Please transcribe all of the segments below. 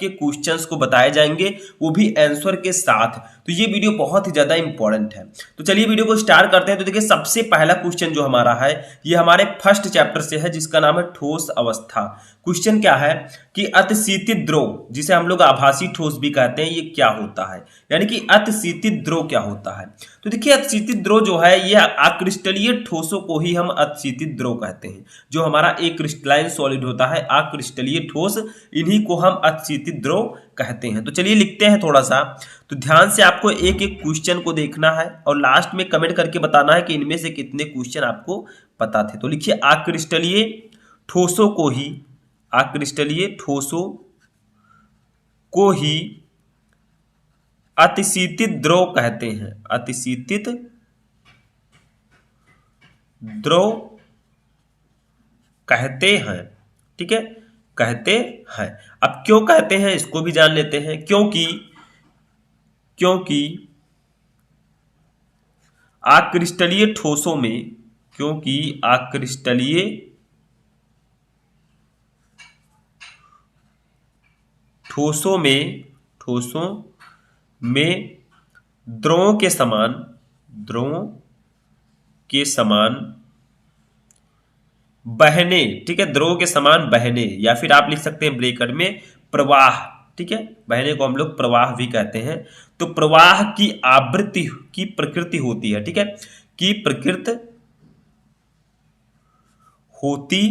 के क्वेश्चंस को बताए जाएंगे, वो भी आंसर के साथ। तो ये वीडियो बहुत ही ज्यादा इंपॉर्टेंट है। तो चलिए वीडियो को स्टार्ट करते हैं। तो देखिए सबसे पहला क्वेश्चन जो हमारा है ये हमारे फर्स्ट चैप्टर से है, जिसका नाम है ठोस अवस्था। क्वेश्चन क्या है कि अतिशीतित द्रव, जिसे हम लोग आभासी ठोस भी कहते हैं, ये क्या होता है, यानी कि अतिशीतित द्रव क्या होता है। तो देखिए अतिशीतित द्रव जो है ये अक्रिस्टलीय ठोसों को ही हम अतिशीतित द्रव कहते हैं। जो हमारा एक क्रिस्टलाइन सॉलिड होता है अक्रिस्टलीय ठोस, इन्हीं को हम अतिशीतित द्रव कहते हैं। तो चलिए लिखते हैं थोड़ा सा। तो ध्यान से आपको एक एक क्वेश्चन को देखना है और लास्ट में कमेंट करके बताना है कि इनमें से कितने क्वेश्चन आपको पता थे। तो लिखिए अक्रिस्टलीय ठोसों को ही, अक्रिस्टलीय ठोसों को ही अतिशीतित द्रव कहते हैं। अतिशीतित द्रव कहते हैं, ठीक है, कहते हैं। अब क्यों कहते हैं इसको भी जान लेते हैं। क्योंकि अक्रिस्टलीय ठोसों में, क्योंकि अक्रिस्टलीय ठोसों में द्रवों के समान बहने, ठीक है, द्रव के समान बहने, या फिर आप लिख सकते हैं ब्रैकेट में प्रवाह, ठीक है, बहने को हम लोग प्रवाह भी कहते हैं। तो प्रवाह की आवृत्ति की प्रकृति होती है, ठीक है, की प्रकृति होती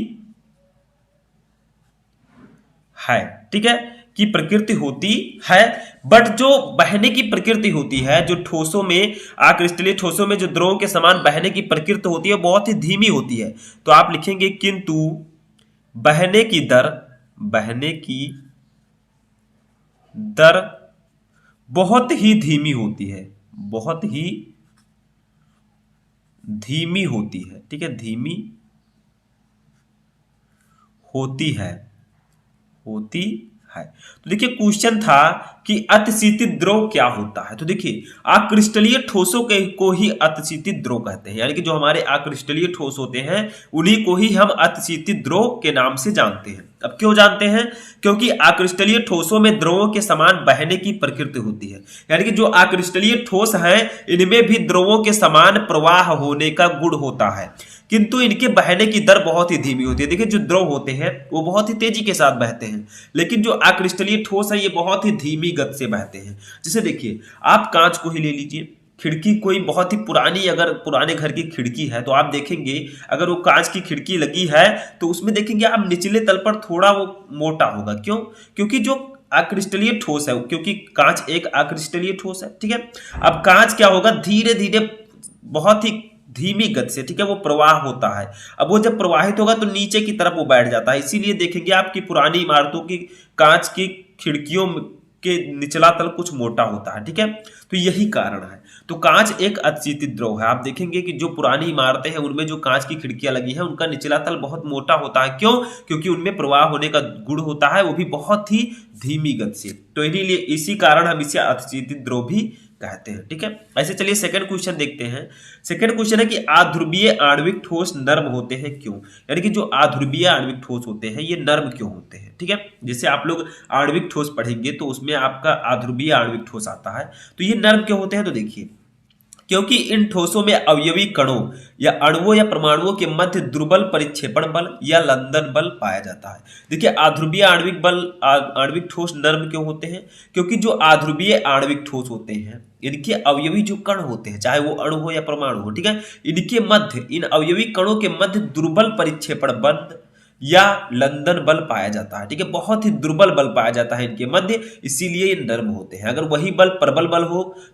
है, ठीक है, की प्रकृति होती है। बट जो बहने की प्रकृति होती है, जो ठोसों में, अक्रिस्टलीय ठोसों में जो द्रवों के समान बहने की प्रकृति होती है, बहुत ही धीमी होती है। तो आप लिखेंगे किंतु बहने की दर बहुत ही धीमी होती है, बहुत ही धीमी होती है, ठीक है, धीमी होती है। तो देखिए क्वेश्चन था कि अतिशीतित द्रव क्या होता है। तो देखिए अक्रिस्टलीय ठोसों के को ही अतिशीतित द्रव कहते हैं, यानी कि जो हमारे अक्रिस्टलीय ठोस होते हैं उन्हीं को ही हम अतिशीतित द्रव के नाम से जानते हैं। अब क्यों जानते हैं? क्योंकि अक्रिस्टलीय ठोसों में द्रवों के समान बहने की प्रकृति होती है, यानी कि जो अक्रिस्टलीय ठोस हैं इनमें भी द्रवों के समान प्रवाह होने का गुण होता है, किंतु इनके बहने की दर बहुत ही धीमी होती है। देखिए जो द्रव होते हैं वो बहुत ही तेजी के साथ बहते हैं, लेकिन जो अक्रिस्टलीय ठोस है ये बहुत ही धीमी गति से बहते हैं। जैसे देखिए आप कांच को ही ले लीजिए, खिड़की कोई बहुत ही पुरानी, अगर पुराने घर की खिड़की है तो आप देखेंगे अगर वो कांच की खिड़की लगी है तो उसमें देखेंगे आप निचले तल पर थोड़ा वो मोटा होगा। क्यों? क्योंकि जो अक्रिस्टलीय ठोस है, क्योंकि कांच एक अक्रिस्टलीय ठोस है, ठीक है। अब कांच क्या होगा, धीरे धीरे बहुत ही धीमी गति से, ठीक है, वो प्रवाह होता है। अब वो जब प्रवाहित होगा तो नीचे की तरफ वो बैठ जाता है। इसीलिए देखेंगे आपकी पुरानी इमारतों की कांच की खिड़कियों के निचला तल कुछ मोटा होता है, ठीक है। तो यही कारण है। तो कांच एक अतिशीतित द्रव है। आप देखेंगे कि जो पुरानी इमारतें हैं उनमें जो कांच की खिड़कियां लगी हैं उनका निचला तल बहुत मोटा होता है। क्यों? क्योंकि उनमें प्रवाह होने का गुण होता है, वो भी बहुत ही धीमी गति से। तो इसी कारण हम इसे अतिशीतित द्रव भी कहते हैं, ठीक है। ऐसे चलिए सेकंड क्वेश्चन देखते हैं। सेकंड क्वेश्चन है कि अध्रुवीय आणविक ठोस नर्म होते हैं क्यों, यानी कि जो अध्रुवीय आणविक ठोस होते हैं ये नर्म क्यों होते हैं, ठीक है। जैसे आप लोग आणविक ठोस पढ़ेंगे तो उसमें आपका अध्रुवीय आणविक ठोस आता है, तो ये नर्म क्यों होते हैं। तो देखिए क्योंकि इन ठोसों में अवयवी कणों या अणुओं या परमाणुओं के मध्य दुर्बल परिक्षेपण बल या लंदन बल पाया जाता है। देखिए अध्रुवीय आणविक ठोस नर्म क्यों होते हैं, क्योंकि जो अध्रुवीय आणविक ठोस होते हैं इनके अवयवी जो कण होते हैं, चाहे वो अणु हो या परमाणु हो, ठीक है, इनके मध्य, इन अवयवी कणों के मध्य दुर्बल परिक्षेपण बल या लंदन बल पाया जाता है, ठीक है, बहुत ही दुर्बल बल पाया जाता है इनके मध्य, इसीलिए ये नर्म होते हैं। अगर वही बल प्रबल बल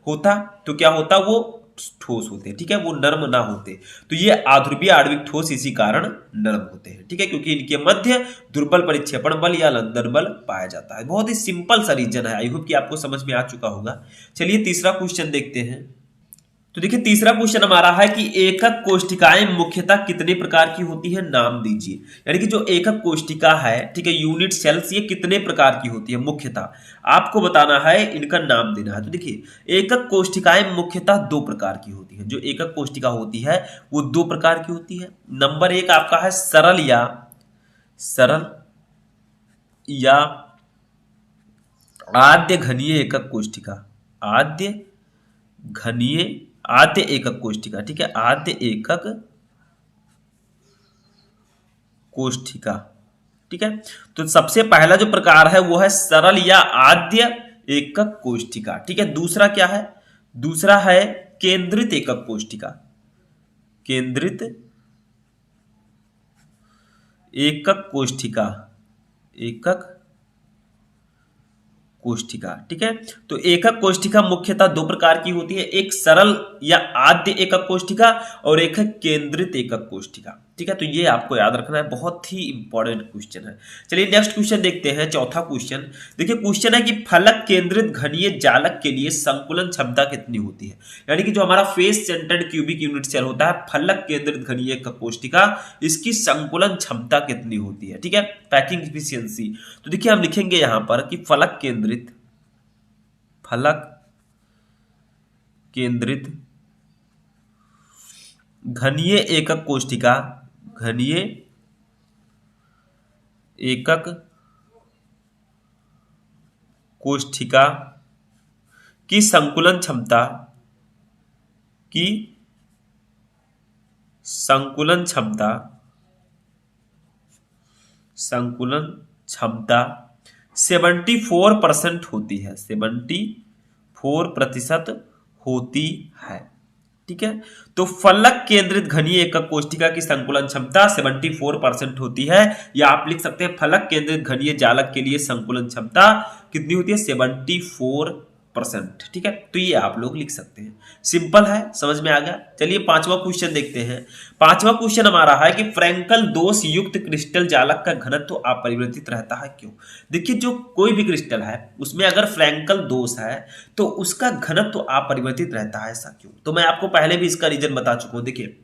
होता तो क्या होता, वो ठोस होते, ठीक है, वो नर्म ना होते। तो ये अध्रुवीय आणविक ठोस इसी कारण नर्म होते हैं, ठीक है, क्योंकि इनके मध्य दुर्बल परिक्षेपण बल या लंदन बल पाया जाता है। बहुत ही सिंपल सा रीजन है, आई होप कि आपको समझ में आ चुका होगा। चलिए तीसरा क्वेश्चन देखते हैं। तो देखिए तीसरा क्वेश्चन हमारा है कि एकक कोष्ठिकाएं मुख्यतः कितने प्रकार की होती है, नाम दीजिए। यानी कि जो एकक कोष्ठिका है, ठीक है, यूनिट सेल्स, ये कितने प्रकार की होती है मुख्यतः, आपको बताना है, इनका नाम देना है। तो देखिए एकक कोष्ठिकाएं मुख्यतः दो प्रकार की होती है। जो एकक कोष्ठिका होती है वो दो प्रकार की होती है। नंबर एक आपका है सरल या आद्य घनीय एकक कोष्ठिका, आद्य घनीय, आद्य एकक कोष्ठिका, ठीक है, आद्य एकक कोष्ठिका, ठीक है। तो सबसे पहला जो प्रकार है वो है सरल या आद्य एकक कोष्ठिका, ठीक है। दूसरा क्या है? दूसरा है केंद्रित एकक कोष्ठिका, केंद्रित एकक कोष्ठिका, एकक कोष्ठिका, ठीक है। तो एकक कोष्ठिका मुख्यतः दो प्रकार की होती है, एक सरल या आद्य एकक कोष्ठिका और एक है केंद्रित एकक कोष्ठिका, ठीक है। तो ये आपको याद रखना है, बहुत ही इंपॉर्टेंट क्वेश्चन है। चलिए नेक्स्ट क्वेश्चन देखते हैं, चौथा क्वेश्चन। देखिए क्वेश्चन है कि फलक केंद्रित घनीय जालक के लिए संकुलन क्षमता कितनी होती है, यानी कि जो हमारा face centred cubic unit cell होता है, फलक केंद्रित घनीय एकक कोष्ठिका, इसकी संकुलन क्षमता कितनी होती है, ठीक है, पैकिंग एफिशिएंसी। तो देखिए हम लिखेंगे यहां पर कि फलक केंद्रित घनीय एकक कोष्ठिका, घनीय एकक कोष्ठिका की संकुलन क्षमता, की संकुलन क्षमता 74% होती है, 74% होती है, ठीक है। तो फलक केंद्रित घनीय एकक कोष्ठिका की संकुलन क्षमता 74% होती है, या आप लिख सकते हैं फलक केंद्रित घनीय जालक के लिए संकुलन क्षमता कितनी होती है, 74%, ठीक है। तो ये आप लोग लिख सकते हैं, सिंपल है, समझ में आ गया। चलिए पांचवा क्वेश्चन देखते हैं। पांचवा क्वेश्चन हमारा है कि फ्रैंकल दोष युक्त क्रिस्टल जालक का घनत्व अपरिवर्तित रहता है, क्यों? देखिए जो कोई भी क्रिस्टल है उसमें अगर फ्रैंकल दोष है तो उसका घनत्व अपरिवर्तित रहता है, ऐसा क्यों? तो मैं आपको पहले भी इसका रीजन बता चुका हूं। देखिए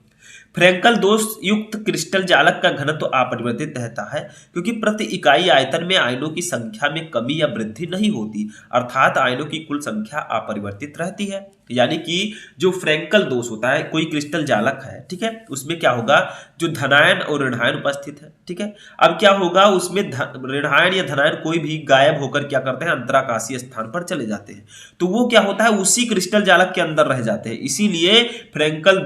फ्रैंकल दोष युक्त क्रिस्टल जालक का घनत्व अपरिवर्तित रहता है क्योंकि प्रति इकाई आयतन में आयनों की संख्या में कमी या वृद्धि नहीं होती, अर्थात आयनों की कुल संख्या अपरिवर्तित रहती है। यानी कि जो फ्रैंकल दोष होता है, कोई क्रिस्टल जालक है, ठीक है, उसमें क्या होगा, जो धनायन और ऋणायन उपस्थित है, ठीक है। अब क्या होगा, उसमें ऋणायन या धनायन कोई भी गायब होकर क्या करते हैं, अंतराकाशीय स्थान पर चले जाते हैं, तो वो क्या होता है, उसी क्रिस्टल जालक के अंदर रह जाते हैं। इसीलिए फ्रैंकल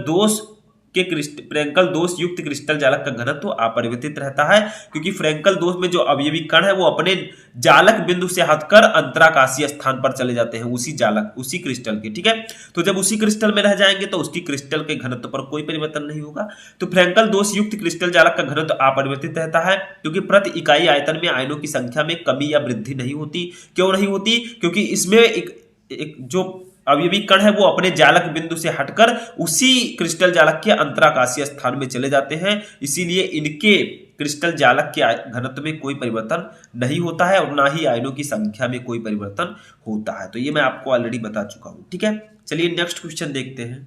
दोष युक्त क्रिस्टल जालक का घनत्व अपरिवर्तित रहता है, क्योंकि फ्रैंकल दोष में जो अवयवी कण है वो अपने जालक बिंदु से हटकर अंतराकाशीय स्थान पर चले जाते हैं, उसी क्रिस्टल के, ठीक है। तो जब उसी क्रिस्टल में रह जाएंगे तो उसकी क्रिस्टल के घनत्व पर कोई परिवर्तन नहीं होगा। तो फ्रैंकल दोष युक्त क्रिस्टल जालक का घनत्व अपरिवर्तित रहता है क्योंकि प्रति इकाई आयतन में आयनों की संख्या में कमी या वृद्धि नहीं होती। क्यों नहीं होती? क्योंकि इसमें एक जो अवयवी कण है वो अपने जालक बिंदु से हटकर उसी क्रिस्टल जालक के अंतराकाशीय स्थान में चले जाते हैं, इसीलिए इनके क्रिस्टल जालक के घनत्व में कोई परिवर्तन नहीं होता है और ना ही आयनों की संख्या में कोई परिवर्तन होता है। तो ये मैं आपको ऑलरेडी बता चुका हूं, ठीक है। चलिए नेक्स्ट क्वेश्चन देखते हैं।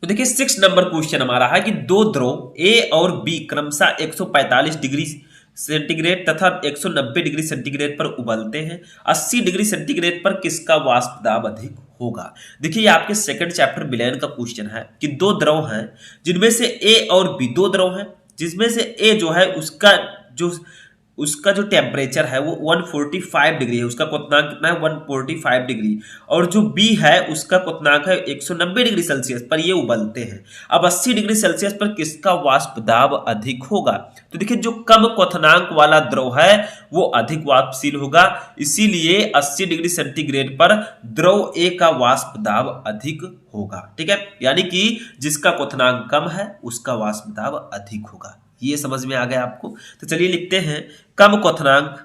तो देखिए 6 नंबर क्वेश्चन हमारा है कि दो द्रव ए और बी क्रमशः 145 डिग्री सेंटीग्रेड तथा 190 डिग्री सेंटीग्रेड पर उबलते हैं, 80 डिग्री सेंटीग्रेड पर किसका वाष्प दाब अधिक होगा? देखिए ये आपके सेकंड चैप्टर विलयन का क्वेश्चन है कि दो द्रव हैं जिनमें से ए और बी, दो द्रव हैं जिसमें से ए जो है उसका जो टेम्परेचर है वो 145 डिग्री है, उसका क्वथनांक कितना है, 145 डिग्री, और जो बी है उसका क्वथनांक है 190 डिग्री सेल्सियस पर ये उबलते हैं। अब 80 डिग्री सेल्सियस पर किसका वाष्प दाब अधिक होगा? तो देखिए जो कम क्वथनांक वाला द्रव है वो अधिक वाष्पशील होगा, इसीलिए 80 डिग्री सेंटीग्रेड पर द्रव ए का वाष्प दाब अधिक होगा, ठीक है। यानी कि जिसका क्वथनांक कम है उसका वाष्प दाब अधिक होगा। ये समझ में आ गया आपको? तो चलिए लिखते हैं कम क्वथनांक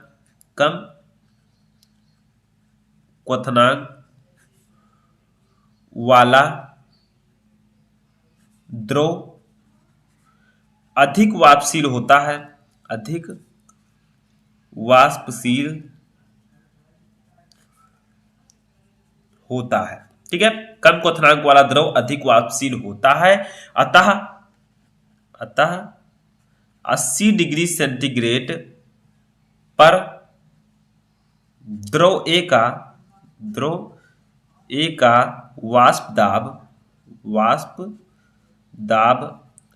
वाला द्रव अधिक वाष्पशील होता है, अधिक वाष्पशील होता है, ठीक है। कम क्वथनांक वाला द्रव अधिक वाष्पशील होता है, अतः 80 डिग्री सेंटीग्रेड पर द्रव ए का वाष्प दाब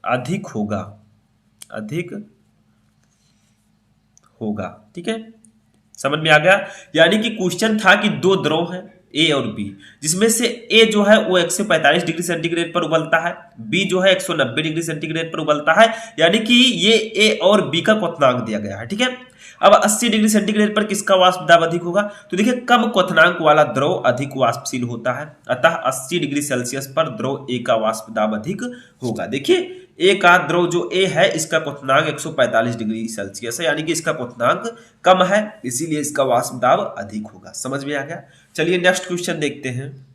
अधिक होगा, ठीक है। समझ में आ गया। यानी कि क्वेश्चन था कि दो द्रव है ए और बी, जिसमें से ए जो है वो 145 डिग्री सेंटीग्रेड पर उबलता है, बी जो है 190 डिग्री सेंटीग्रेड पर उबलता है। यानी कि ये ए और बी का क्वथनांक दिया गया है, ठीक है। अब 80 डिग्री सेंटीग्रेड पर किसका वाष्प दाब अधिक होगा? तो देखिए कम क्वथनांक वाला द्रव अधिक वाष्पशील होता है, अतः 80 डिग्री सेल्सियस पर द्रव ए का वाष्प दाब अधिक होगा। देखिए ए का द्रव जो ए है इसका क्वथनांक 145 डिग्री सेल्सियस है, यानी कि इसका क्वथनांक कम है, इसीलिए इसका वाष्प दाब अधिक होगा। समझ में आ गया। चलिए नेक्स्ट क्वेश्चन देखते हैं।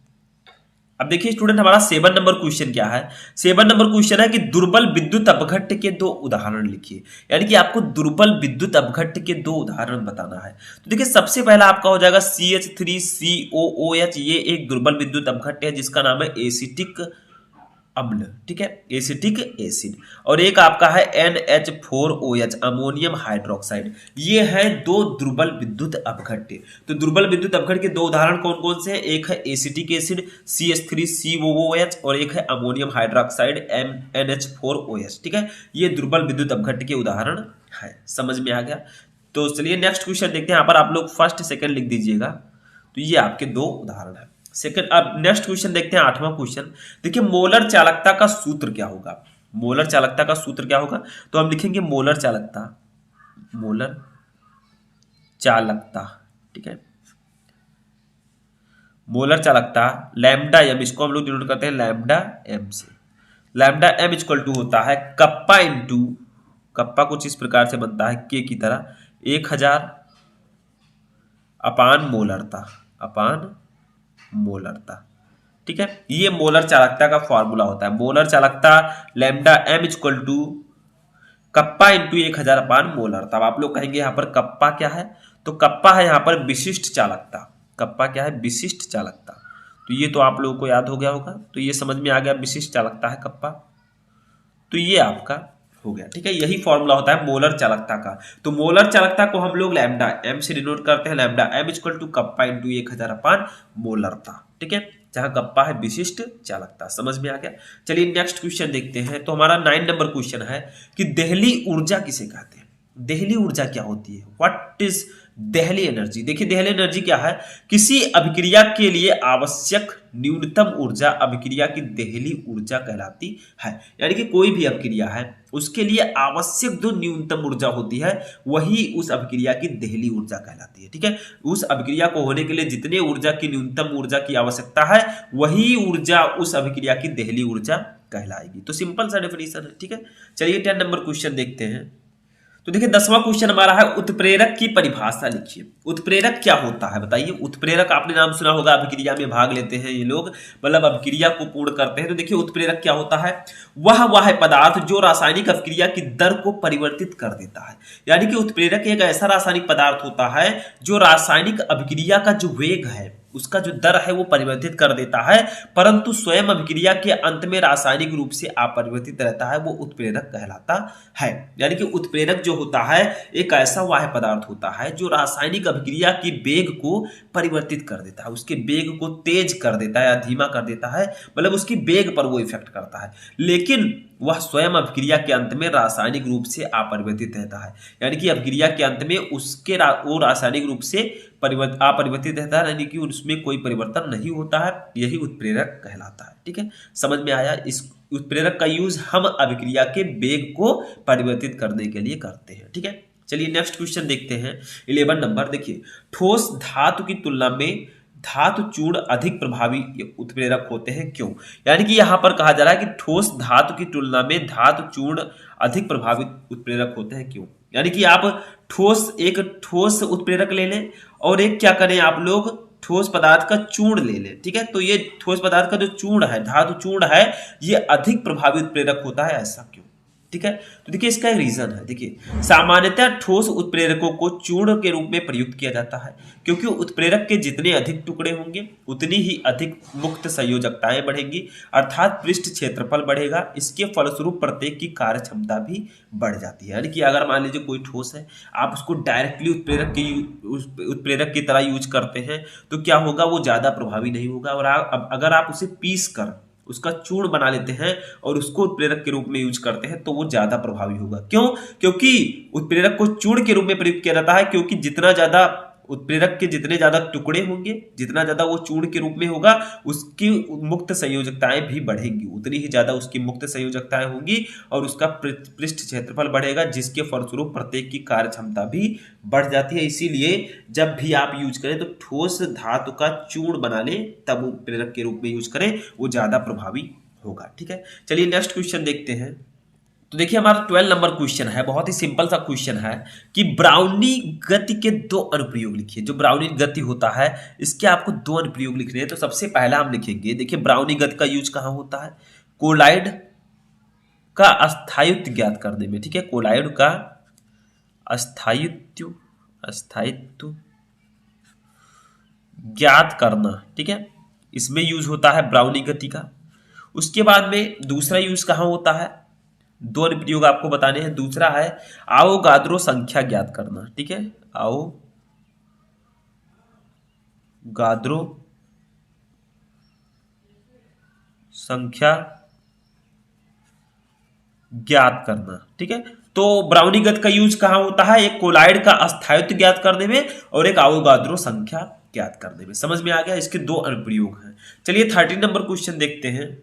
अब देखिए स्टूडेंट, हमारा 7 नंबर क्वेश्चन क्या है? 7 नंबर क्वेश्चन है कि दुर्बल विद्युत अपघट्ट के दो उदाहरण लिखिए। यानी कि आपको दुर्बल विद्युत अपघट्ट के दो उदाहरण बताना है। तो देखिए सबसे पहला आपका हो जाएगा CH3COOH। ये एक दुर्बल विद्युत अपघट्ट है जिसका नाम है एसिटिक अम्ल, ठीक है, एसिटिक एसिड। और एक आपका है NH4OH, अमोनियम हाइड्रोक्साइड। ये है दो दुर्बल विद्युत अपघट्ट। तो दुर्बल विद्युत अपघट्ट के दो उदाहरण कौन कौन से हैं? एक है एसिटिक एसिड CH3COOH और एक है अमोनियम हाइड्रोक्साइड NH4OH, ठीक है। ये दुर्बल विद्युत अपघट्ट के उदाहरण है। समझ में आ गया। तो चलिए नेक्स्ट क्वेश्चन देखते हैं। यहाँ पर आप लोग फर्स्ट सेकंड लिख दीजिएगा। तो ये आपके दो उदाहरण है। सेकंड, अब नेक्स्ट क्वेश्चन देखते हैं 8वां क्वेश्चन। देखिए मोलर चालकता का सूत्र क्या होगा? मोलर चालकता का सूत्र क्या होगा? तो हम लिखेंगे मोलर चालकता, मोलर चालकता, ठीक है, मोलर चालकता लैम्डा एम, इसको हम लोग डिनोट करते हैं लैम्डा एम से। लैम्डा एम इक्वल टू होता है कप्पा इंटू, कप्पा कुछ इस प्रकार से बनता है के की तरह, 1000 अपान मोलरता, अपान मोलरता, ठीक है। ये मोलर चालकता का फॉर्मूला होता है। मोलर चालकता lambda M equal to kappa into 1000 अपान मोलरता। अब आप लोग कहेंगे यहाँ पर कप्पा क्या है? तो कप्पा है यहाँ पर विशिष्ट चालकता। कप्पा क्या है? विशिष्ट चालकता। तो ये तो आप लोगों को याद हो गया होगा। तो ये समझ में आ गया, विशिष्ट चालकता है कप्पा। तो ये आपका हो गया, ठीक है। यही फॉर्मूला होता है मोलर चालकता का। तो मोलर चालकता को हम लोग लैम्डा एम से डिनोट करते हैं। Lambda M equal to kappa into 1000 अपान मोलरता, ठीक है, जहां कप्पा है विशिष्ट चालकता। समझ में आ गया। चलिए नेक्स्ट क्वेश्चन देखते हैं। तो हमारा 9 नंबर क्वेश्चन है कि देहली ऊर्जा किसे कहते हैं? देहली ऊर्जा क्या होती है? What is Delhi energy? देखिए देहली एनर्जी क्या है? किसी अभिक्रिया के लिए आवश्यक न्यूनतम ऊर्जा अभिक्रिया की देहली ऊर्जा कहलाती है। यानी कि कोई भी अभिक्रिया है उसके लिए आवश्यक जो न्यूनतम ऊर्जा होती है वही उस अभिक्रिया की देहली ऊर्जा कहलाती है, ठीक है। उस अभिक्रिया को होने के लिए जितने ऊर्जा की न्यूनतम ऊर्जा की आवश्यकता है वही ऊर्जा उस अभिक्रिया की देहली ऊर्जा कहलाएगी। तो सिंपल सा डेफिनेशन है, ठीक है। चलिए 10 नंबर क्वेश्चन देखते हैं। तो देखिए 10वां क्वेश्चन हमारा है उत्प्रेरक की परिभाषा लिखिए। उत्प्रेरक क्या होता है बताइए? उत्प्रेरक आपने नाम सुना होगा, अभिक्रिया में भाग लेते हैं ये लोग, मतलब अभिक्रिया को पूर्ण करते हैं। तो देखिए उत्प्रेरक क्या होता है? वह पदार्थ जो रासायनिक अभिक्रिया की दर को परिवर्तित कर देता है। यानी कि उत्प्रेरक एक ऐसा रासायनिक पदार्थ होता है जो रासायनिक अभिक्रिया का जो वेग है, उसका जो दर है वो परिवर्तित कर देता है, परंतु स्वयं अभिक्रिया के अंत में रासायनिक रूप से अपरिवर्तित रहता है, वो उत्प्रेरक कहलाता है। यानी कि उत्प्रेरक जो होता है एक ऐसा वाह्य पदार्थ होता है जो रासायनिक अभिक्रिया की वेग को परिवर्तित कर देता है, उसके वेग को तेज कर देता है या धीमा कर देता है, मतलब उसकी वेग पर वो इफेक्ट करता है, लेकिन वह स्वयं अभिक्रिया के अंत में रासायनिक रूप से अपरिवर्तित रहता है। यानी कि अभिक्रिया के अंत में उसके वो रासायनिक रूप से अपरिवर्तित रहता है, यानी कि उसमें कोई परिवर्तन नहीं होता है। यही उत्प्रेरक कहलाता है, ठीक है। समझ में आया? इस उत्प्रेरक का यूज हम अभिक्रिया के वेग को परिवर्तित करने के लिए करते हैं, ठीक है। चलिए नेक्स्ट क्वेश्चन देखते हैं 11 नंबर। देखिए ठोस धातु की तुलना में धातु चूर्ण अधिक प्रभावी उत्प्रेरक होते हैं, क्यों? यानी कि यहां पर कहा जा रहा है कि ठोस धातु की तुलना में धातु चूर्ण अधिक प्रभावी उत्प्रेरक होते हैं, क्यों? यानी कि आप एक ठोस उत्प्रेरक ले लें और एक क्या करें आप लोग ठोस पदार्थ का चूर्ण ले लें, ठीक है। तो ये ठोस पदार्थ का जो चूर्ण है, धातु चूर्ण है, ये अधिक प्रभावी उत्प्रेरक होता है, ऐसा क्यों? ठीक है। तो देखिए इसका एक रीजन है। देखिए सामान्यतः ठोस उत्प्रेरकों को चूर्ण के रूप में प्रयुक्त किया जाता है क्योंकि उत्प्रेरक के जितने अधिक टुकड़े होंगे उतनी ही अधिक मुक्त संयोजकताएं बढ़ेंगी, अर्थात पृष्ठ क्षेत्रफल बढ़ेगा। इसके फलस्वरूप प्रत्येक की कार्य क्षमता भी बढ़ जाती है। यानी कि अगर मान लीजिए कोई ठोस है, आप उसको डायरेक्टली उत्प्रेरक की तरह यूज करते हैं तो क्या होगा, वो ज्यादा प्रभावी नहीं होगा। और अगर आप उसे पीस कर उसका चूर्ण बना लेते हैं और उसको उत्प्रेरक के रूप में यूज करते हैं तो वो ज्यादा प्रभावी होगा। क्यों? क्योंकि उत्प्रेरक को चूर्ण के रूप में प्रयुक्त किया जाता है, क्योंकि जितना ज्यादा उत्प्रेरक के जितने ज्यादा टुकड़े होंगे, जितना ज्यादा वो चूर्ण के रूप में होगा, उसकी मुक्त संयोजकताएं भी बढ़ेंगी, उतनी ही ज्यादा उसकी मुक्त संयोजकताएं होंगी और उसका पृष्ठ क्षेत्रफल बढ़ेगा, जिसके फलस्वरूप प्रत्येक की कार्य क्षमता भी बढ़ जाती है। इसीलिए जब भी आप यूज करें तो ठोस धातु का चूर्ण बना लें, तब उत्प्रेरक के रूप में यूज करें, वो ज्यादा प्रभावी होगा। ठीक है, चलिए नेक्स्ट क्वेश्चन देखते हैं। तो देखिए हमारा 12 नंबर क्वेश्चन है, बहुत ही सिंपल सा क्वेश्चन है कि ब्राउनी गति के दो अनुप्रयोग लिखिए। जो ब्राउनी गति होता है इसके आपको दो अनुप्रयोग लिखने हैं। तो सबसे पहला हम लिखेंगे, देखिए ब्राउनी गति का यूज कहाँ होता है, कोलाइड का अस्थायित्व ज्ञात करने में। ठीक है, कोलाइड का अस्थायित्व ज्ञात करना, ठीक है, इसमें यूज होता है ब्राउनी गति का। उसके बाद में दूसरा यूज कहाँ होता है, दो अनुप्रयोग आपको बताने हैं। दूसरा है आवोगाद्रो संख्या ज्ञात करना। ठीक है, आवोगाद्रो संख्या ज्ञात करना। ठीक है, तो ब्राउनी गति का यूज कहां होता है, एक कोलाइड का अस्थायित्व ज्ञात करने में और एक आवोगाद्रो संख्या ज्ञात करने में। समझ में आ गया, इसके दो अनुप्रयोग हैं। चलिए 13 नंबर क्वेश्चन देखते हैं।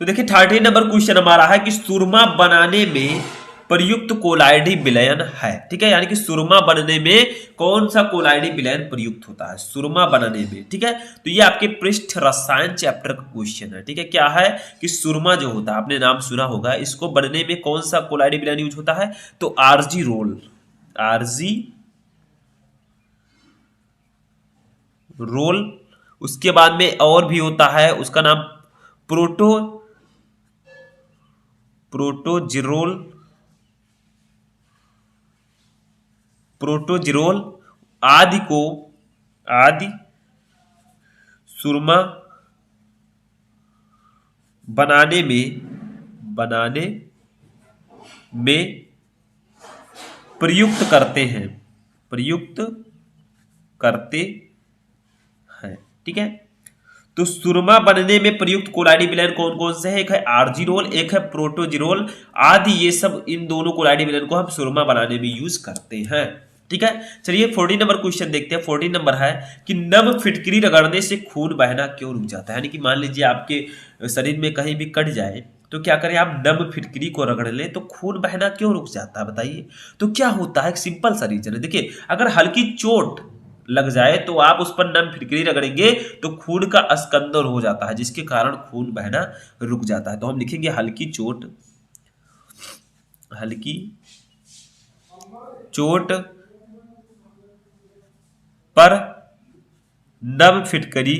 तो देखिए 13 नंबर क्वेश्चन हमारा है कि सुरमा बनाने में प्रयुक्त कोलाइडी विलयन है। ठीक है, यानी कि सुरमा बनने में कौन सा कोलाइडी विलयन प्रयुक्त होता है, सुरमा बनाने में। ठीक है, तो ये आपके पृष्ठ रसायन चैप्टर का क्वेश्चन है। ठीक है, क्या है कि सुरमा जो होता है, आपने नाम सुना होगा, इसको बनने में कौन सा कोलाइडी विलयन यूज होता है, तो आरजी रोल। उसके बाद में और भी होता है, उसका नाम प्रोटोजिरोल आदि सुरमा बनाने में प्रयुक्त करते हैं। ठीक है, तो सुरमा बनने में प्रयुक्त कोलाइडी विलयन कौन कौन से है, एक है आर्जिरोल, एक है प्रोटोजिरोल आदि। ये सब, इन दोनों कोलाइडी विलयन को हम सुरमा बनाने में यूज करते हैं। ठीक है, चलिए 14 नंबर क्वेश्चन देखते हैं। 14 नंबर है कि नम फिटकरी रगड़ने से खून बहना क्यों रुक जाता है। यानी कि मान लीजिए आपके शरीर में कहीं भी कट जाए तो क्या करें, आप नम फिटकरी को रगड़ लें तो खून बहना क्यों रुक जाता है, बताइए। तो क्या होता है, एक सिंपल सा रीजन है। देखिए अगर हल्की चोट लग जाए तो आप उस पर नम फिटकरी रगड़ेंगे तो खून का अस्कंदन हो जाता है, जिसके कारण खून बहना रुक जाता है। तो हम लिखेंगे हल्की चोट पर नम फिटकरी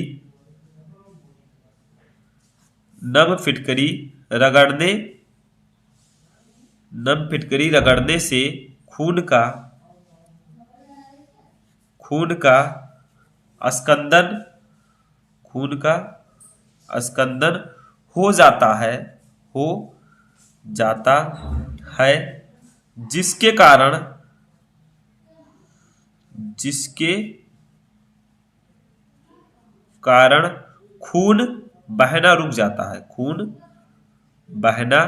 रगड़ने से खून का अस्कंदन हो जाता है, जिसके कारण खून बहना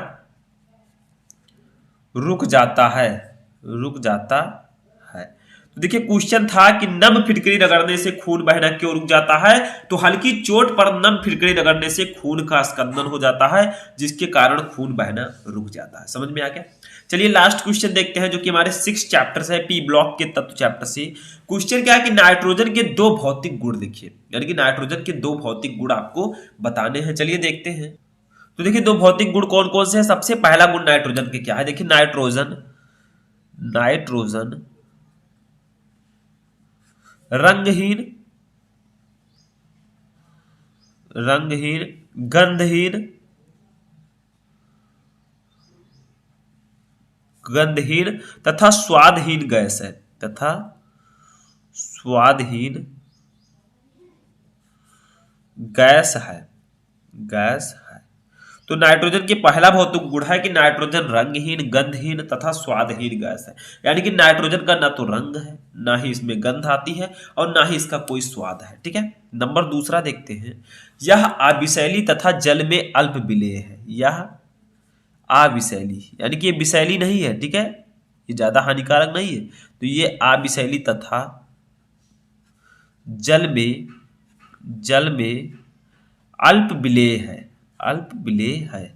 रुक जाता है, रुक जाता है। तो देखिए क्वेश्चन था कि नम फिटकरी रगड़ने से खून बहना क्यों रुक जाता है, तो हल्की चोट पर नम फिटकरी रगड़ने से खून का स्कंदन हो जाता है, जिसके कारण खून बहना रुक जाता है। समझ में आ गया। चलिए लास्ट क्वेश्चन देखते हैं, जो कि हमारे 6 चैप्टर है, पी ब्लॉक के तत्व चैप्टर से। क्वेश्चन क्या है कि नाइट्रोजन के 2 भौतिक गुण लिखिए। यानी कि नाइट्रोजन के 2 भौतिक गुण आपको बताने हैं। चलिए देखते हैं। तो देखिए 2 भौतिक गुण कौन कौन से हैं। सबसे पहला गुण नाइट्रोजन के क्या है, देखिए नाइट्रोजन रंगहीन, गंधहीन तथा स्वादहीन गैस है, गैस है। तो नाइट्रोजन के पहला भौतिक गुण है कि नाइट्रोजन रंगहीन, गंधहीन तथा स्वादहीन गैस है। यानी कि नाइट्रोजन का ना तो रंग है, ना ही इसमें गंध आती है और ना ही इसका कोई स्वाद है। ठीक है, नंबर दूसरा देखते हैं। यह अविषैली तथा जल में अल्प विलेय है। यह अविषैली यानी कि ये विषैली नहीं है। ठीक है, ये ज्यादा हानिकारक नहीं है। तो ये अविषैली तथा जल में अल्प विलेय है, अल्प विलेय है।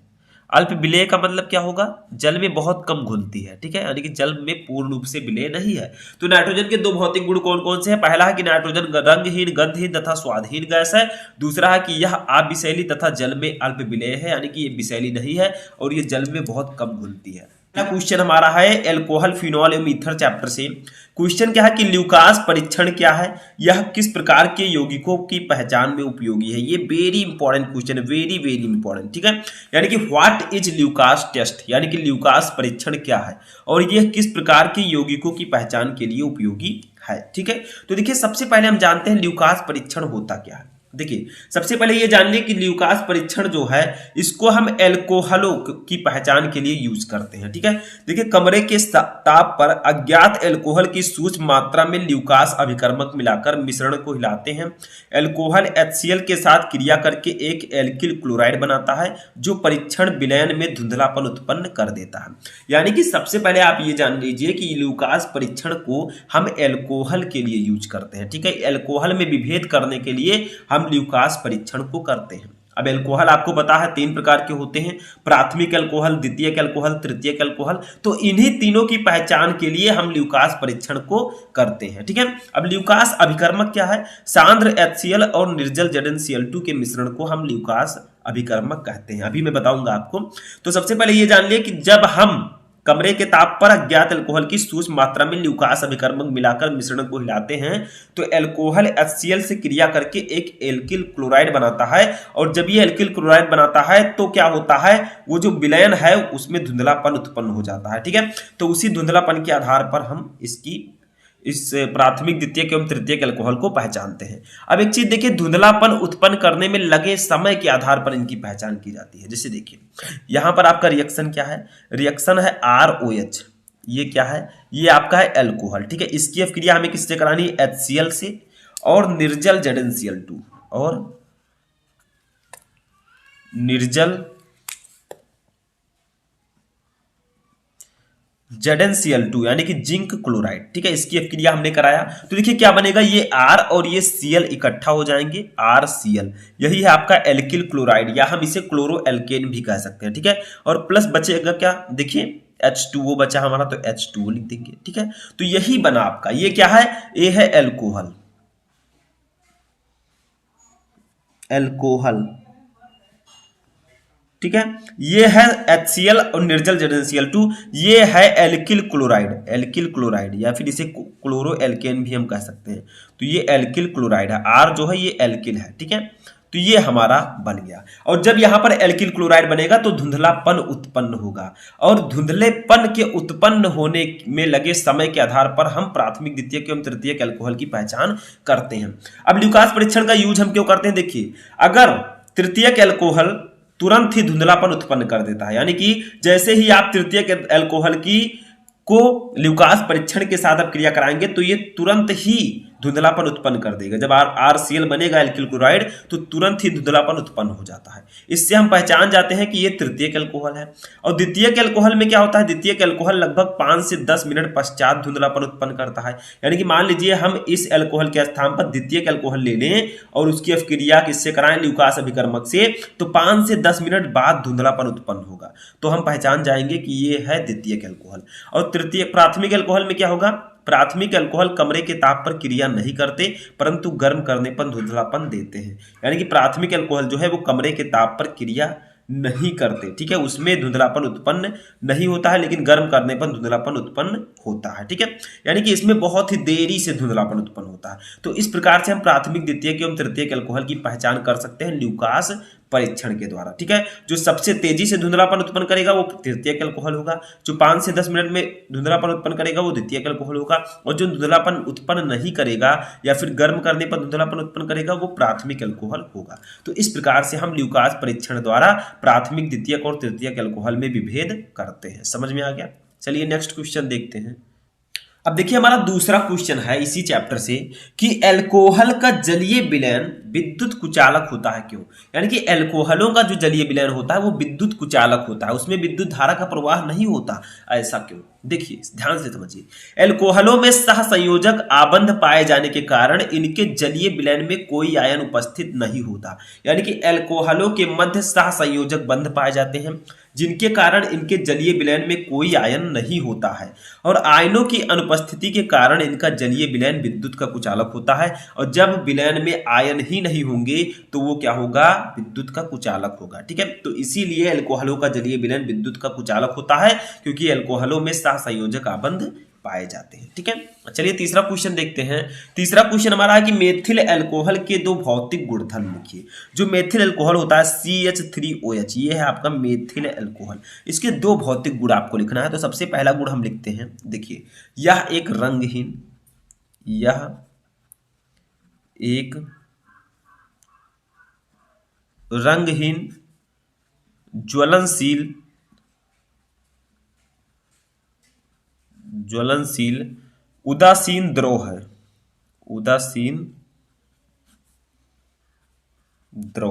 अल्प विलेय का मतलब क्या होगा? जल में बहुत कम घुलती है, ठीक है, यानी कि जल में पूर्ण रूप से विलेय नहीं है। तो नाइट्रोजन के दो भौतिक गुण कौन कौन से हैं? पहला है कि नाइट्रोजन रंगहीन, गंधहीन तथा स्वादहीन गैस है। दूसरा है कि यह अविषैली तथा जल में अल्प विलेय है, यानी कि ये विषैली नहीं है और ये जल में बहुत कम घुलती है। अगला क्वेश्चन हमारा है एल्कोहल, फिनॉल एवं ईथर चैप्टर से। क्वेश्चन क्या है कि ल्यूकास परीक्षण क्या है, यह किस प्रकार के यौगिकों की पहचान में उपयोगी है। ये वेरी इंपॉर्टेंट क्वेश्चन है, वेरी वेरी इंपॉर्टेंट, ठीक है। यानी कि व्हाट इज ल्यूकास टेस्ट, यानी कि ल्यूकास परीक्षण क्या है और यह किस प्रकार के यौगिकों की पहचान के लिए उपयोगी है, ठीक है। तो देखिए सबसे पहले हम जानते हैं ल्यूकास परीक्षण होता क्या है। देखिए सबसे पहले ये जान लें कि ल्यूकास परीक्षण जो है इसको हम एल्कोहलों की पहचान के लिए यूज करते हैं, ठीक है। देखिए कमरे के ताप पर अज्ञात एल्कोहल की सूक्ष्म मात्रा में ल्यूकास अभिकर्मक मिलाकर मिश्रण को हिलाते हैं। एल्कोहल HCl के साथ क्रिया करके एक एल्किल क्लोराइड बनाता है जो परीक्षण विलयन में धुंधलापन उत्पन्न कर देता है। यानी कि सबसे पहले आप ये जान लीजिए कि ल्यूकास परीक्षण को हम एल्कोहल के लिए यूज करते हैं, ठीक है। एल्कोहल में विभेद करने के लिए हम ल्यूकास परीक्षण को करते हैं। अब एल्कोहल आपको पता है 3 प्रकार के होते हैं, प्राथमिक एल्कोहल, द्वितीयक एल्कोहल, तृतीयक एल्कोहल। तो इन्हीं तीनों की पहचान के लिए हम ल्यूकास परीक्षण को करते हैं, ठीक है। अब ल्यूकास अभिकर्मक क्या है? सांद्र HCl और निर्जल ZnCl2 के मिश्रण को हम ल्यूकास अभिकर्मक कहते हैं। अभी मैं बताऊंगा आपको। तो सबसे पहले ये जान लिया कि जब हम कमरे के ताप पर अज्ञात एल्कोहल की सूक्ष्म मात्रा में ल्यूकास अभिकर्मक मिलाकर मिश्रण को हिलाते हैं तो एल्कोहल HCl से क्रिया करके एक एल्किल क्लोराइड बनाता है और जब ये एल्किल क्लोराइड बनाता है तो क्या होता है, वो जो विलयन है उसमें धुंधलापन उत्पन्न हो जाता है, ठीक है। तो उसी धुंधलापन के आधार पर हम इस प्राथमिक, द्वितीयक एवं तृतीयक एल्कोहल को पहचानते हैं। अब एक चीज देखिए, धुंधलापन उत्पन्न करने में लगे समय के आधार पर इनकी पहचान की जाती है। जैसे देखिए यहां पर आपका रिएक्शन क्या है, रिएक्शन है ROH, ये क्या है, ये आपका है एल्कोहल, ठीक है। इसकी अब क्रिया हमें किससे करानी है? HCl से और निर्जल ZnCl2 और निर्जल ZnCl2 यानी कि जिंक क्लोराइड, ठीक है। इसकी अब क्रिया हमने कराया तो देखिए क्या बनेगा, ये R और ये Cl इकट्ठा हो जाएंगे, RCl, यही है आपका एल्किल क्लोराइड या हम इसे क्लोरो एल्केन भी कह सकते हैं, ठीक है। और प्लस बचेगा क्या, देखिए H2O बचा हमारा तो H2O लिख देंगे, ठीक है। तो यही बना आपका, ये क्या है, ये है एल्कोहल, एल्कोहल, ठीक है। ये है HCl और निर्जल ZnCl2, ये है एल्किल क्लोराइड, एल्किल क्लोराइड या फिर इसे क्लोरो एल्केन भी हम कह सकते हैं। तो ये एल्किल क्लोराइड है, R जो है ये एल्किल है, ठीक है। तो ये हमारा बन गया और जब यहां पर एल्किल क्लोराइड बनेगा तो धुंधलापन उत्पन्न होगा और धुंधलेपन के उत्पन्न होने में लगे समय के आधार पर हम प्राथमिक, द्वितीयक एवं तृतीयक एल्कोहल की पहचान करते हैं। अब ल्यूकास परीक्षण का यूज हम क्यों करते हैं? देखिए अगर तृतीयक एल्कोहल तुरंत ही धुंधलापन उत्पन्न कर देता है, यानी कि जैसे ही आप तृतीयक एल्कोहल को ल्यूकास परीक्षण के साथ आप क्रिया कराएंगे तो ये तुरंत ही धुंधलापन उत्पन्न कर देगा। जब RCl बनेगा एल्किल क्लोराइड तो तुरंत ही धुंधलापन उत्पन्न हो जाता है। इससे हम पहचान जाते हैं कि ये तृतीयक एल्कोहल है। और द्वितीयक एल्कोहल में क्या होता है, द्वितीयक एल्कोहल लगभग 5 से 10 मिनट पश्चात धुंधलापन उत्पन्न करता है। यानी कि मान लीजिए हम इस एल्कोहल के स्थान पर द्वितीयक एल्कोहल ले लें और उसकी क्रिया किससे कराएं, ल्यूकास अभिकर्मक से, तो 5 से 10 मिनट बाद धुंधलापन उत्पन्न होगा तो हम पहचान जाएंगे कि ये है द्वितीयक एल्कोहल। और प्राथमिक एल्कोहल में क्या होगा, प्राथमिक अल्कोहल कमरे के ताप पर क्रिया नहीं करते परंतु गर्म करने पर धुंधलापन देते हैं। यानी कि प्राथमिक अल्कोहल जो है वो कमरे के ताप पर क्रिया नहीं करते, ठीक है, उसमें धुंधलापन उत्पन्न नहीं होता है लेकिन गर्म करने पर धुंधलापन उत्पन्न होता है, ठीक है। यानी कि इसमें बहुत ही देरी से धुंधलापन उत्पन्न होता है। तो इस प्रकार से हम प्राथमिक, द्वितीयक एवं तृतीयक अल्कोहल की पहचान कर सकते हैं ल्यूकास परीक्षण के द्वारा, ठीक है। जो सबसे तेजी से धुंधलापन उत्पन्न करेगा वो तृतीयक अल्कोहल होगा, जो 5 से 10 मिनट में धुंधलापन उत्पन्न करेगा वो द्वितीयक अल्कोहल होगा, और जो धुंधलापन उत्पन्न नहीं करेगा या फिर गर्म करने पर धुंधलापन उत्पन्न करेगा वो प्राथमिक अल्कोहल होगा। तो इस प्रकार से हम ल्यूकास परीक्षण द्वारा प्राथमिक, द्वितीयक और तृतीयक अल्कोहल में विभेद करते हैं। समझ में आ गया? चलिए नेक्स्ट क्वेश्चन देखते हैं। अब देखिए हमारा दूसरा क्वेश्चन है इसी चैप्टर से कि एल्कोहल का जलीय विलयन विद्युत कुचालक होता है। क्यों? यानी कि एल्कोहलों का जो जलीय विलयन होता है वो विद्युत कुचालक होता है, उसमें विद्युत धारा का प्रवाह नहीं होता। ऐसा क्यों? देखिए ध्यान से समझिए। एल्कोहलों में सहसंयोजक आबंध पाए जाने के कारण इनके जलीय विलयन में कोई आयन उपस्थित नहीं होता। यानी कि एल्कोहलों के मध्य सहसंयोजक बंध पाए जाते हैं जिनके कारण इनके जलीय विलयन में कोई आयन नहीं होता है, और आयनों की अनुपस्थिति के कारण इनका जलीय विलयन विद्युत का कुचालक होता है। और जब विलयन में आयन ही नहीं होंगे तो वो क्या होगा? विद्युत का कुचालक होगा। ठीक है, तो इसीलिए एल्कोहलों का जलीय विलयन विद्युत का कुचालक होता है, क्योंकि एल्कोहलों में सहसंयोजक आबंध पाए जाते हैं। ठीक है, चलिए तीसरा क्वेश्चन देखते हैं। तीसरा क्वेश्चन हमारा है कि मेथिल अल्कोहल के दो भौतिक गुणधर्म लिखिए। जो मेथिल अल्कोहल होता है CH3OH, ये है आपका मेथिल अल्कोहल। इसके दो भौतिक गुण आपको लिखना है। तो सबसे पहला गुण हम लिखते हैं, देखिए यह एक रंगहीन ज्वलनशील उदासीन द्रव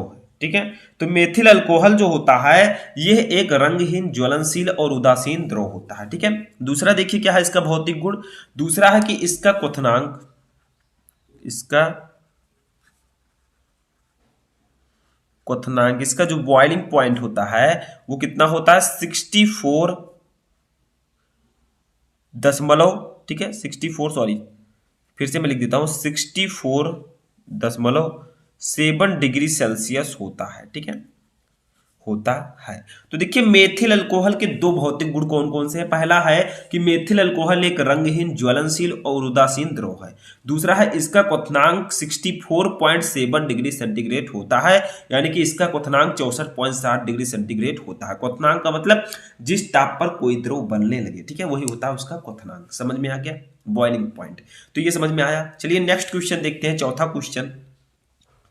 है। ठीक है, तो मेथिल अल्कोहल जो होता है यह एक रंगहीन, ज्वलनशील और उदासीन द्रव होता है। ठीक है, दूसरा देखिए क्या है इसका भौतिक गुण। दूसरा है कि इसका क्वथनांक, इसका जो बॉइलिंग पॉइंट होता है वो कितना होता है? 64 दशमलव, ठीक है 64, सॉरी फिर से मैं लिख देता हूं, 64.7 डिग्री सेल्सियस होता है। ठीक है, होता है। तो देखिए मेथिल अल्कोहल के दो भौतिक गुण कौन कौन से हैं? पहला है कि मेथिल अल्कोहल एक रंगहीन, ज्वलनशील और उदासीन द्रव है। दूसरा है इसका क्वथनांक 64.7 डिग्री सेंटीग्रेड होता है, यानी कि इसका क्वथनांक 64.7 डिग्री सेंटीग्रेड होता है। क्वथनांक का मतलब जिस ताप पर कोई द्रव बनने लगे, ठीक है, वही होता है उसका क्वथनांक। समझ में आ गया? Boiling point. तो ये समझ में आया। चलिए नेक्स्ट क्वेश्चन देखते हैं, चौथा क्वेश्चन।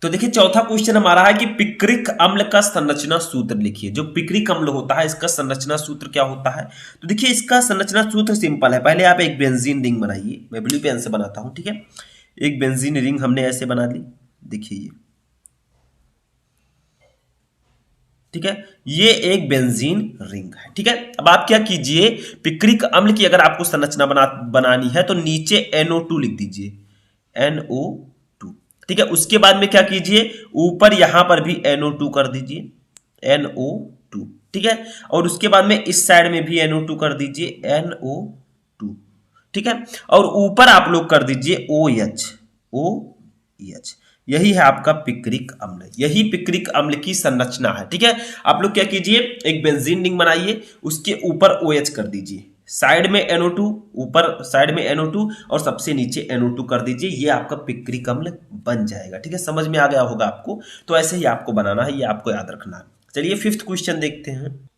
तो देखिए चौथा क्वेश्चन हमारा है कि पिक्रिक अम्ल का संरचना सूत्र लिखिए। जो पिक्रिक अम्ल होता है इसका संरचना सूत्र क्या होता है? तो देखिए इसका संरचना सूत्र सिंपल है। पहले आप एक बेंजीन रिंग बनाइए, मैं ब्लू पेन से बनाता हूं। ठीक है, एक बेंजीन रिंग हमने ऐसे बना ली, देखिए ये, ठीक है, ये एक बेंजीन रिंग है। ठीक है, अब आप क्या कीजिए, पिक्रिक अम्ल की अगर आपको संरचना बनानी है तो नीचे NO2 लिख दीजिए, NO2। ठीक है, उसके बाद में क्या कीजिए, ऊपर यहां पर भी NO2 कर दीजिए, NO2। ठीक है, और उसके बाद में इस साइड में भी NO2 कर दीजिए, NO2। ठीक है, और ऊपर आप लोग कर दीजिए OH। यही है आपका पिक्रिक अम्ल, यही पिक्रिक अम्ल की संरचना है। ठीक है, आप लोग क्या कीजिए, एक बेंजीन रिंग बनाइए, उसके ऊपर OH कर दीजिए, साइड में NO2, ऊपर साइड में NO2 और सबसे नीचे NO2 कर दीजिए, ये आपका पिक्रिक अम्ल बन जाएगा। ठीक है, समझ में आ गया होगा आपको। तो ऐसे ही आपको बनाना है, ये आपको याद रखना है। चलिए फिफ्थ क्वेश्चन देखते हैं।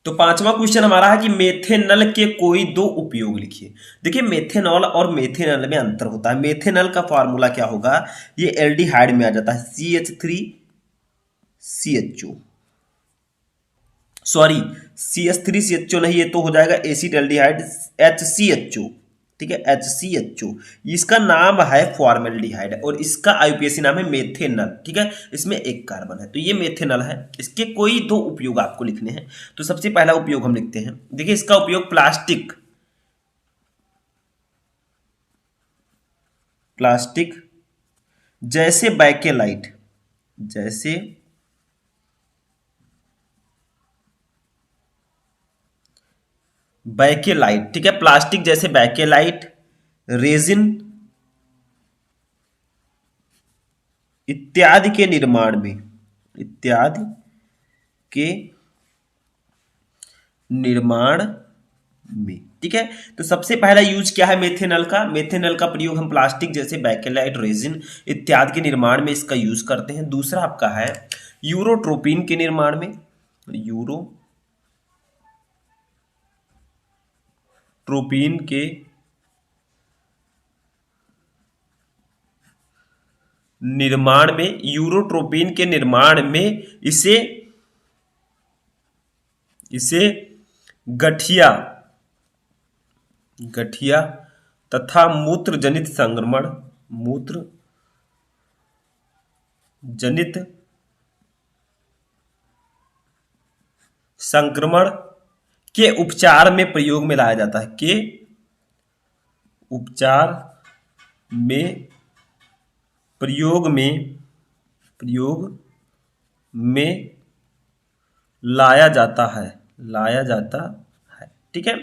तो पांचवा क्वेश्चन हमारा है कि मेथेनल के कोई दो उपयोग लिखिए। देखिए मेथेनॉल और मेथेनल में अंतर होता है। मेथेनल का फॉर्मूला क्या होगा, ये एल्डिहाइड में आ जाता है, CH3CHO, सॉरी CH3CHO नहीं, ये तो हो जाएगा एसिड एल्डिहाइड, HCHO। ठीक है, HCHO, इसका नाम है फॉर्मेल्डिहाइड और इसका आईयूपीएसी नाम है मेथेनल। ठीक है, इसमें एक कार्बन है, तो ये मेथेनल है। इसके कोई दो उपयोग आपको लिखने हैं। तो सबसे पहला उपयोग हम लिखते हैं, देखिए इसका उपयोग प्लास्टिक जैसे बैकेलाइट, ठीक है, प्लास्टिक जैसे बैकेलाइट, रेजिन इत्यादि के निर्माण में, ठीक है। तो सबसे पहला यूज क्या है मेथेनल का? मेथेनल का प्रयोग हम प्लास्टिक जैसे बैकेलाइट, रेजिन इत्यादि के निर्माण में इसका यूज करते हैं। दूसरा आपका है यूरोट्रोपिन के निर्माण में, यूरोट्रोपिन के निर्माण में इसे गठिया तथा मूत्र जनित संक्रमण के उपचार में प्रयोग में लाया जाता है, के उपचार में प्रयोग में लाया जाता है, ठीक है।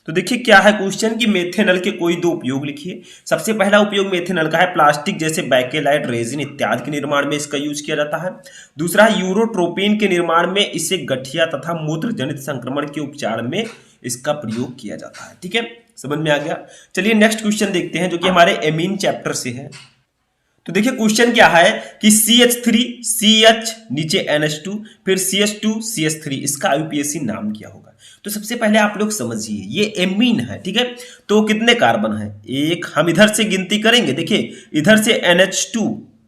तो देखिए क्या है क्वेश्चन कि मेथेनल के कोई दो उपयोग लिखिए। सबसे पहला उपयोग मेथेनल का है प्लास्टिक जैसे बैकेलाइट, रेजिन इत्यादि के निर्माण में इसका यूज किया जाता है। दूसरा है यूरोट्रोपिन के निर्माण में इसे गठिया तथा मूत्र जनित संक्रमण के उपचार में इसका प्रयोग किया जाता है, ठीक है। समझ में आ गया। चलिए नेक्स्ट क्वेश्चन देखते हैं जो कि हमारे एमीन चैप्टर से है। तो देखिए क्वेश्चन क्या है कि CH3 CH नीचे NH2 फिर CH2 CH3 इसका यूपीएससी नाम क्या होगा। तो सबसे पहले आप लोग समझिए ये एमीन है, ठीक है। तो कितने कार्बन है, एक। हम इधर से गिनती करेंगे, देखिए इधर से NH2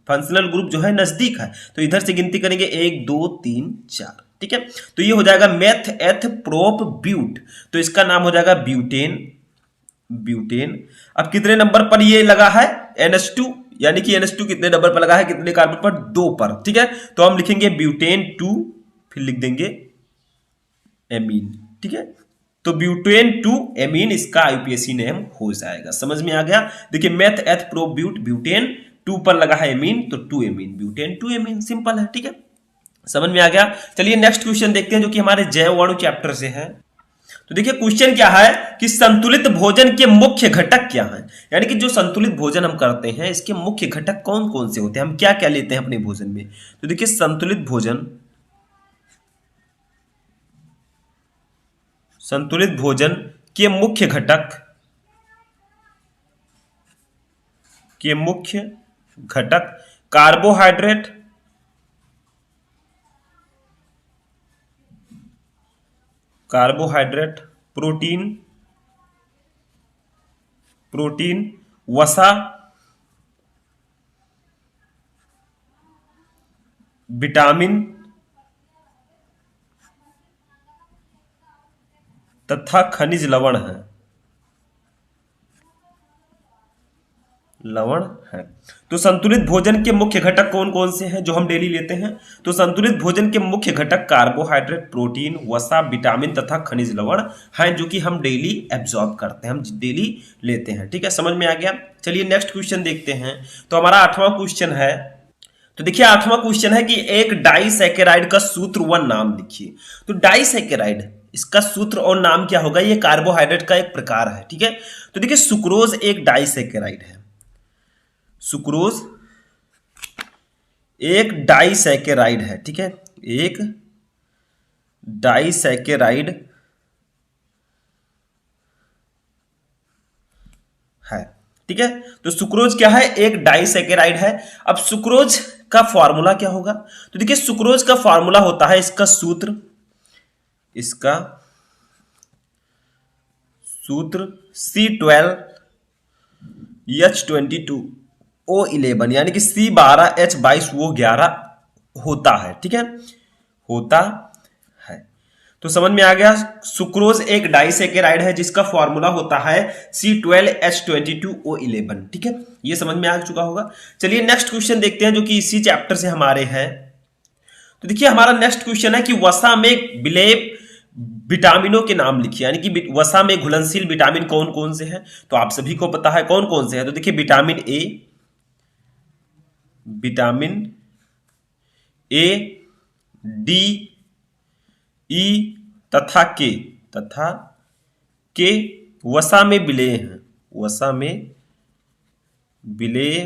फंक्शनल ग्रुप जो है नजदीक है, तो इधर से गिनती करेंगे 1 2 3 4, ठीक है। तो ये हो जाएगा मेथ एथ प्रोप ब्यूट, तो इसका नाम हो जाएगा ब्यूटेन। अब कितने नंबर पर ये लगा है NH2, यानी कि NH2 कितने नंबर पर लगा है, कितने कार्बन पर, 2 पर, ठीक है। तो हम लिखेंगे ब्यूटेन 2 फिर लिख देंगे एमीन, ठीक है। तो ब्यूटेन 2 एमीन इसका आईयूपीएसी नेम हो जाएगा। समझ में आ गया। देखिए मेथ एथ प्रो ब्यूटेन 2 पर लगा है एमीन, तो 2 एमीन, ब्यूटेन 2 एमीन, सिंपल है, ठीक है। समझ में आ गया। चलिए नेक्स्ट क्वेश्चन देखते हैं जो कि हमारे जैव अणु चैप्टर से है। तो देखिए क्वेश्चन क्या है कि संतुलित भोजन के मुख्य घटक क्या हैं, यानी कि जो संतुलित भोजन हम करते हैं इसके मुख्य घटक कौन कौन से होते हैं, हम क्या क्या लेते हैं अपने भोजन में। तो देखिए संतुलित भोजन के मुख्य घटक कार्बोहाइड्रेट, प्रोटीन, वसा, विटामिन तथा खनिज लवण है। तो संतुलित भोजन के मुख्य घटक कौन कौन से हैं जो हम डेली लेते हैं। तो संतुलित भोजन के मुख्य घटक कार्बोहाइड्रेट, प्रोटीन, वसा, विटामिन तथा खनिज लवण हैं जो कि हम डेली एब्जॉर्ब करते हैं, हम डेली लेते हैं, ठीक है। समझ में आ गया। चलिए नेक्स्ट क्वेश्चन देखते हैं। तो हमारा 8वां क्वेश्चन है। तो देखिए 8वां क्वेश्चन है कि एक डाइसैकेराइड का सूत्र व नाम लिखिए। तो डाइसैकेराइड इसका सूत्र और नाम क्या होगा, ये कार्बोहाइड्रेट का एक प्रकार है, ठीक है। तो देखिए सुक्रोज एक डाइसैकेराइड है, सुक्रोज एक डाइसैकेराइड है, ठीक है, एक डाइसैकेराइड है, ठीक है। तो सुक्रोज क्या है, एक डाइसैकेराइड है। अब सुक्रोज का फॉर्मूला क्या होगा। तो देखिए सुक्रोज का फॉर्मूला होता है, इसका सूत्र C12H22O11 यानी कि C12H22O11 होता है, ठीक है, होता है। तो समझ में आ गया। सुक्रोज एक डाइसैकेराइड है जिसका फॉर्मूला होता है C12H22O11, ठीक है, ये समझ में आ चुका होगा। चलिए नेक्स्ट क्वेश्चन देखते हैं जो कि इसी चैप्टर से हमारे हैं। तो देखिए हमारा नेक्स्ट क्वेश्चन है कि वसा में विलेय विटामिनों के नाम लिखिए, यानी कि वसा में घुलनशील विटामिन कौन कौन से हैं। तो आप सभी को पता है कौन कौन से हैं। तो देखिए विटामिन ए, डी, ई तथा के वसा में विलेय हैं, वसा में विलेय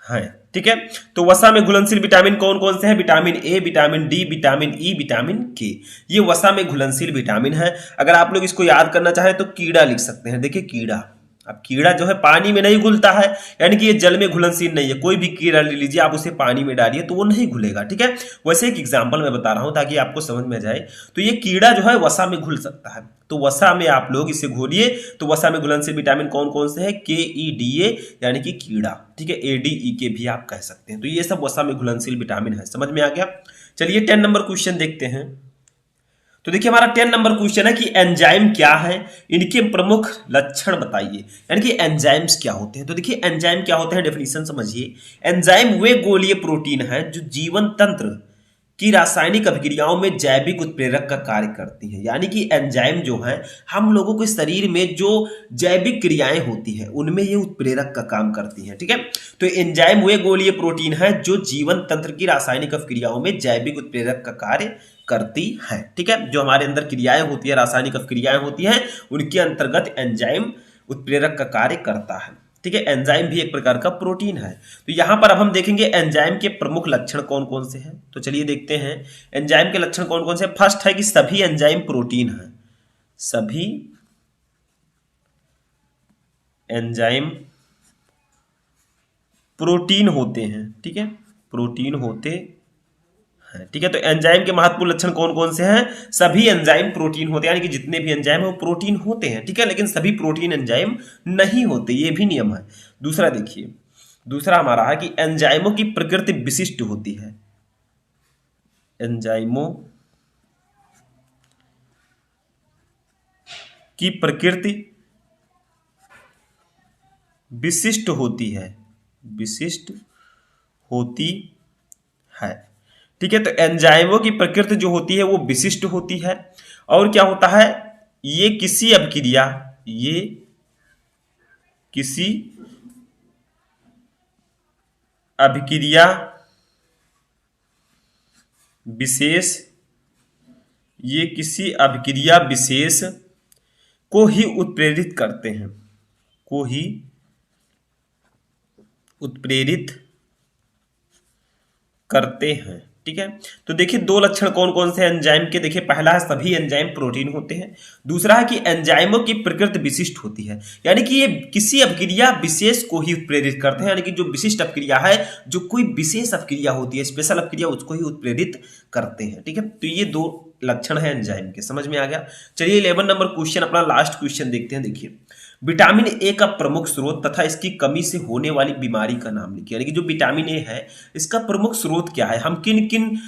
हैं, ठीक है। तो वसा में घुलनशील विटामिन कौन कौन से हैं, vitamin A, vitamin D, vitamin E, vitamin के, ये वसा में घुलनशील विटामिन है। अगर आप लोग इसको याद करना चाहें तो कीड़ा लिख सकते हैं। देखिए कीड़ा, अब कीड़ा जो है पानी में नहीं घुलता है, यानी कि ये जल में घुलनशील नहीं है। कोई भी कीड़ा ले लीजिए आप उसे पानी में डालिए तो वो नहीं घुलेगा, ठीक है। वैसे एक एग्जांपल मैं बता रहा हूं ताकि आपको समझ में जाए। तो ये कीड़ा जो है वसा में घुल सकता है, तो वसा में आप लोग इसे घोलिए। तो वसा में घुलनशील विटामिन कौन कौन से हैं, KEDA यानी कि कीड़ा, ठीक है, ADE भी आप कह सकते हैं। तो ये सब वसा में घुलनशील विटामिन है। समझ में आ गया। चलिए 10 नंबर क्वेश्चन देखते हैं। तो देखिए हमारा 10 नंबर क्वेश्चन है कि एंजाइम क्या है, इनके प्रमुख लक्षण बताइए। यानी कि एंजाइम्स क्या होते हैं। तो देखिए एंजाइम क्या होते हैं, डेफिनेशन समझिए। एंजाइम वे गोलीय प्रोटीन है जो जीवन तंत्र की रासायनिक अभिक्रियाओं में जैविक उत्प्रेरक का कार्य करती है। यानी कि एंजाइम जो है हम लोगों के शरीर में जो जैविक क्रियाएं होती हैं उनमें ये उत्प्रेरक का काम करती हैं। ठीक है, तो एंजाइम वे गोलीय प्रोटीन है जो जीवन तंत्र की रासायनिक अभिक्रियाओं में जैविक उत्प्रेरक का कार्य करती है। ठीक है, जो हमारे अंदर क्रियाएं होती है, रासायनिक अभिक्रियाएं होती हैं, उनके अंतर्गत एंजाइम उत्प्रेरक का कार्य करता है। ठीक है, एंजाइम भी एक प्रकार का प्रोटीन है। तो यहां पर अब हम देखेंगे एंजाइम के प्रमुख लक्षण कौन कौन से हैं। तो चलिए देखते हैं एंजाइम के लक्षण कौन कौन से। फर्स्ट है कि सभी एंजाइम प्रोटीन हैं। सभी एंजाइम प्रोटीन होते हैं। ठीक है, प्रोटीन होते हैं। ठीक है, तो एंजाइम के महत्वपूर्ण लक्षण कौन कौन से हैं। सभी एंजाइम प्रोटीन होते हैं, यानी कि जितने भी एंजाइम है वो प्रोटीन होते हैं। ठीक है, लेकिन सभी प्रोटीन एंजाइम नहीं होते, ये भी नियम है। दूसरा देखिए, दूसरा हमारा है कि एंजाइमों की प्रकृति विशिष्ट होती है। एंजाइमों की प्रकृति विशिष्ट होती है। विशिष्ट होती है। ठीक है, तो एंजाइमों की प्रकृति जो होती है वो विशिष्ट होती है। और क्या होता है, ये किसी अभिक्रिया विशेष को ही उत्प्रेरित करते हैं। को ही उत्प्रेरित करते हैं। ठीक है, तो देखिए दो लक्षण कौन कौन से एंजाइम के। देखिए पहला है सभी एंजाइम प्रोटीन होते हैं। दूसरा है कि एंजाइमों की प्रकृति विशिष्ट होती है, यानी कि ये किसी अपक्रिया विशेष को ही उत्प्रेरित करते हैं। यानी कि जो विशिष्ट अपक्रिया है, जो कोई विशेष अपक्रिया होती है, स्पेशल अपक्रिया, उसको ही उत्प्रेरित करते हैं। ठीक है, तो ये दो लक्षण है एंजाइम के। समझ में आ गया। चलिए 11 नंबर क्वेश्चन, अपना लास्ट क्वेश्चन देखते हैं। देखिए विटामिन ए का प्रमुख स्रोत तथा इसकी कमी से होने वाली बीमारी का नाम लिखिए। यानी कि जो विटामिन ए है इसका प्रमुख स्रोत क्या है, हम किन किन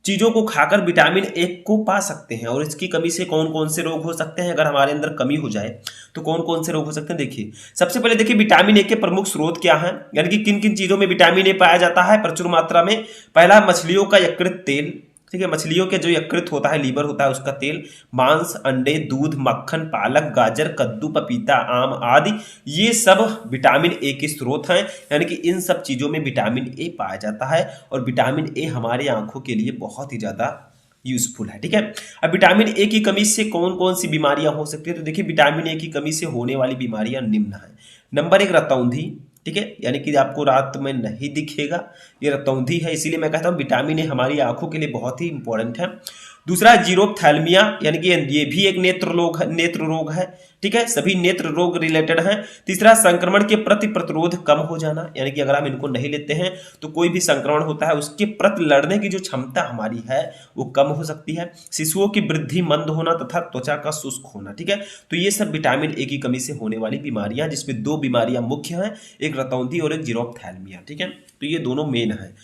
चीजों को खाकर विटामिन ए को पा सकते हैं, और इसकी कमी से कौन कौन से रोग हो सकते हैं। अगर हमारे अंदर कमी हो जाए तो कौन कौन से रोग हो सकते हैं। देखिए सबसे पहले देखिए विटामिन ए के प्रमुख स्रोत क्या है, यानी कि किन किन चीजों में विटामिन ए पाया जाता है प्रचुर मात्रा में। पहला मछलियों का यकृत तेल। ठीक है, मछलियों के जो यकृत होता है, लीवर होता है, उसका तेल। मांस, अंडे, दूध, मक्खन, पालक, गाजर, कद्दू, पपीता, आम आदि, ये सब विटामिन ए के स्रोत हैं। यानी कि इन सब चीजों में विटामिन ए पाया जाता है, और विटामिन ए हमारे आंखों के लिए बहुत ही ज्यादा यूजफुल है। ठीक है, अब विटामिन ए की कमी से कौन कौन सी बीमारियां हो सकती है। तो देखिए विटामिन ए की कमी से होने वाली बीमारियां निम्न है। नंबर 1 रतौंधी। ठीक है, यानी कि आपको रात में नहीं दिखेगा, ये रतौंधी है। इसीलिए मैं कहता हूं विटामिन ए हमारी आंखों के लिए बहुत ही इंपॉर्टेंट है। दूसरा जीरोप्थैल्मिया, यानी कि ये भी एक नेत्र रोग है। ठीक है, सभी नेत्र रोग रिलेटेड है। तीसरा संक्रमण के प्रति प्रतिरोध कम हो जाना, यानी कि अगर हम इनको नहीं लेते हैं तो कोई भी संक्रमण होता है उसके प्रति लड़ने की जो क्षमता हमारी है वो कम हो सकती है। शिशुओं की वृद्धि मंद होना तथा त्वचा का शुष्क होना। ठीक है, तो ये सब विटामिन ए की कमी से होने वाली बीमारियां, जिसमें दो बीमारियां मुख्य हैं, एक रतौंधी और एक जीरोप्थैल्मिया। ठीक है, तो ये दोनों मेन है।